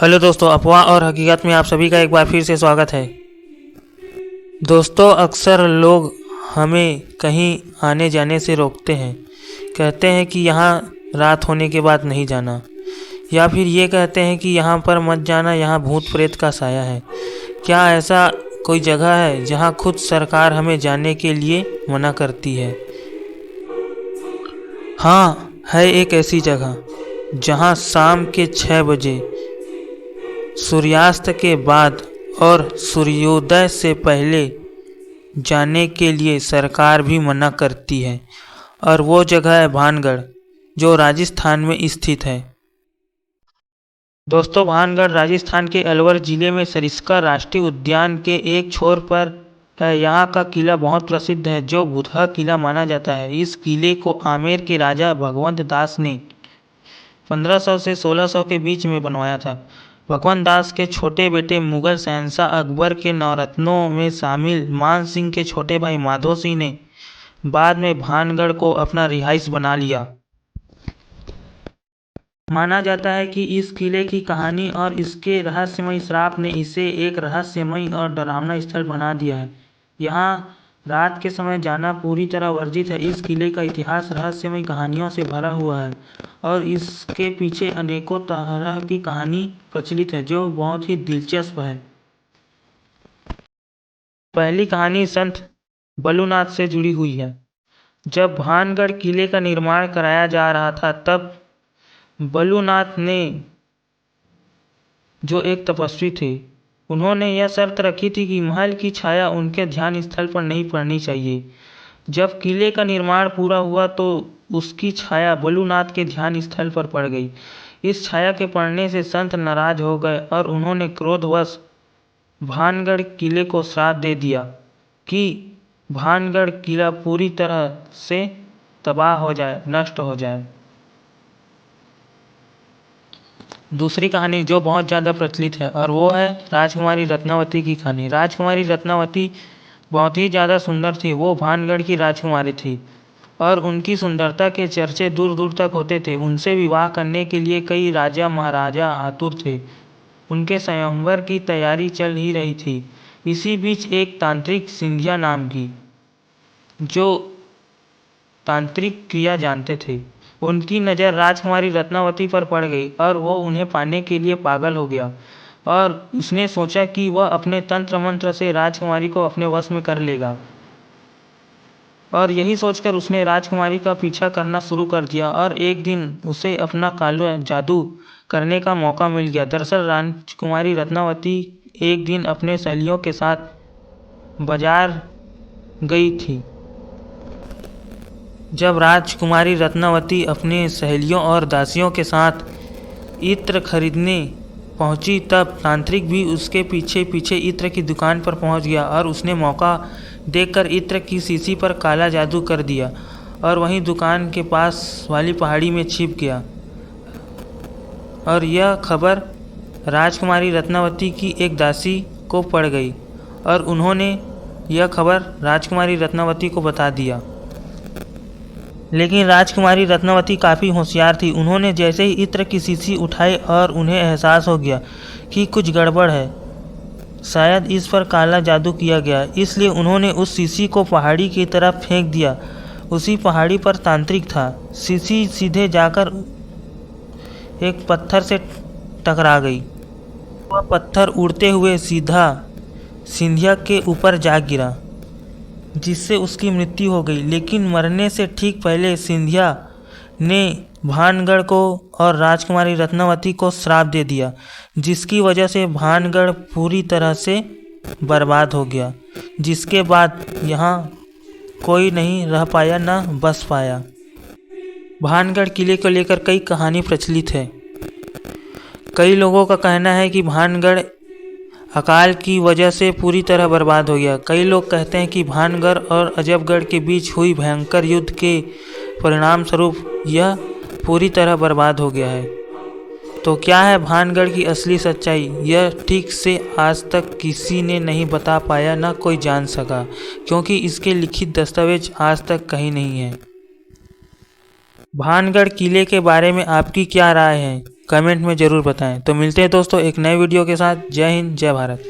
Hello दोस्तों, अफवाह और हकीकत में आप सभी का एक बार फिर से स्वागत है। दोस्तों, अक्सर लोग हमें कहीं आने जाने से रोकते हैं। कहते हैं कि यहाँ रात होने के बाद नहीं जाना, या फिर ये कहते हैं कि यहाँ पर मत जाना, यहाँ भूत प्रेत का साया है। क्या ऐसा कोई जगह है जहाँ खुद सरकार हमें जाने के लिए मना करती है? हाँ, है एक ऐसी जगह जहाँ शाम के 6 बजे, सूर्यास्त के बाद और सूर्योदय से पहले जाने के लिए सरकार भी मना करती है, और वो जगह है भानगढ़, जो राजस्थान में स्थित है। दोस्तों, भानगढ़ राजस्थान के अलवर जिले में सरिस्का राष्ट्रीय उद्यान के एक छोर पर है। यहाँ का किला बहुत प्रसिद्ध है, जो बुधहा किला माना जाता है। इस किले को आमेर के राजा भगवंत दास ने 1500 से 1600 के बीच में बनवाया था। भगवंत दास के छोटे बेटे मुगल शहंशाह अकबर के नवरत्नों में शामिल मान सिंह के छोटे भाई माधो सिंह ने बाद में भानगढ़ को अपना रिहाइश बना लिया। माना जाता है कि इस किले की कहानी और इसके रहस्यमय श्राप ने इसे एक रहस्यमय और डरावना स्थल बना दिया है। यहाँ रात के समय जाना पूरी तरह वर्जित है। इस किले का इतिहास रहस्यमय कहानियों से भरा हुआ है और इसके पीछे अनेकों तरह की कहानी प्रचलित है, जो बहुत ही दिलचस्प है। पहली कहानी संत बलुनाथ से जुड़ी हुई है। जब भानगढ़ किले का निर्माण कराया जा रहा था, तब बलुनाथ ने, जो एक तपस्वी थे, उन्होंने यह शर्त रखी थी कि महल की छाया उनके ध्यान स्थल पर नहीं पड़नी चाहिए। जब किले का निर्माण पूरा हुआ तो उसकी छाया बलुनाथ के ध्यान स्थल पर पड़ गई। इस छाया के पड़ने से संत नाराज हो गए और उन्होंने क्रोधवश भानगढ़ किले को श्राप दे दिया कि भानगढ़ किला पूरी तरह से तबाह हो जाए, नष्ट हो जाए। दूसरी कहानी जो बहुत ज़्यादा प्रचलित है, और वो है राजकुमारी रत्नावती की कहानी। राजकुमारी रत्नावती बहुत ही ज़्यादा सुंदर थी। वो भानगढ़ की राजकुमारी थी और उनकी सुंदरता के चर्चे दूर दूर तक होते थे। उनसे विवाह करने के लिए कई राजा महाराजा आतुर थे। उनके स्वयंवर की तैयारी चल ही रही थी। इसी बीच एक तांत्रिक सिंधिया नाम की, जो तांत्रिक क्रिया जानते थे, उनकी नज़र राजकुमारी रत्नावती पर पड़ गई और वो उन्हें पाने के लिए पागल हो गया। और उसने सोचा कि वह अपने तंत्र मंत्र से राजकुमारी को अपने वश में कर लेगा, और यही सोचकर उसने राजकुमारी का पीछा करना शुरू कर दिया। और एक दिन उसे अपना काला जादू करने का मौका मिल गया। दरअसल राजकुमारी रत्नावती एक दिन अपने सहेलियों के साथ बाजार गई थी। जब राजकुमारी रत्नावती अपने सहेलियों और दासियों के साथ इत्र खरीदने पहुंची, तब तांत्रिक भी उसके पीछे पीछे इत्र की दुकान पर पहुंच गया और उसने मौका देखकर इत्र की शीशी पर काला जादू कर दिया और वहीं दुकान के पास वाली पहाड़ी में छिप गया। और यह खबर राजकुमारी रत्नावती की एक दासी को पड़ गई और उन्होंने यह खबर राजकुमारी रत्नावती को बता दिया। लेकिन राजकुमारी रत्नावती काफ़ी होशियार थी। उन्होंने जैसे ही इत्र की शीशी उठाई और उन्हें एहसास हो गया कि कुछ गड़बड़ है, शायद इस पर काला जादू किया गया, इसलिए उन्होंने उस शीशी को पहाड़ी की तरफ फेंक दिया। उसी पहाड़ी पर तांत्रिक था। शीशी सीधे जाकर एक पत्थर से टकरा गई। वह पत्थर उड़ते हुए सीधा सिंधिया के ऊपर जा गिरा, जिससे उसकी मृत्यु हो गई। लेकिन मरने से ठीक पहले सिंधिया ने भानगढ़ को और राजकुमारी रत्नावती को श्राप दे दिया, जिसकी वजह से भानगढ़ पूरी तरह से बर्बाद हो गया, जिसके बाद यहाँ कोई नहीं रह पाया, न बस पाया। भानगढ़ किले को लेकर कई कहानी प्रचलित है। कई लोगों का कहना है कि भानगढ़ अकाल की वजह से पूरी तरह बर्बाद हो गया। कई लोग कहते हैं कि भानगढ़ और अजबगढ़ के बीच हुई भयंकर युद्ध के परिणाम स्वरूप यह पूरी तरह बर्बाद हो गया है। तो क्या है भानगढ़ की असली सच्चाई? यह ठीक से आज तक किसी ने नहीं बता पाया, ना कोई जान सका, क्योंकि इसके लिखित दस्तावेज आज तक कहीं नहीं है। भानगढ़ किले के बारे में आपकी क्या राय है? कमेंट में ज़रूर बताएं। तो मिलते हैं दोस्तों एक नए वीडियो के साथ। जय हिंद, जय भारत।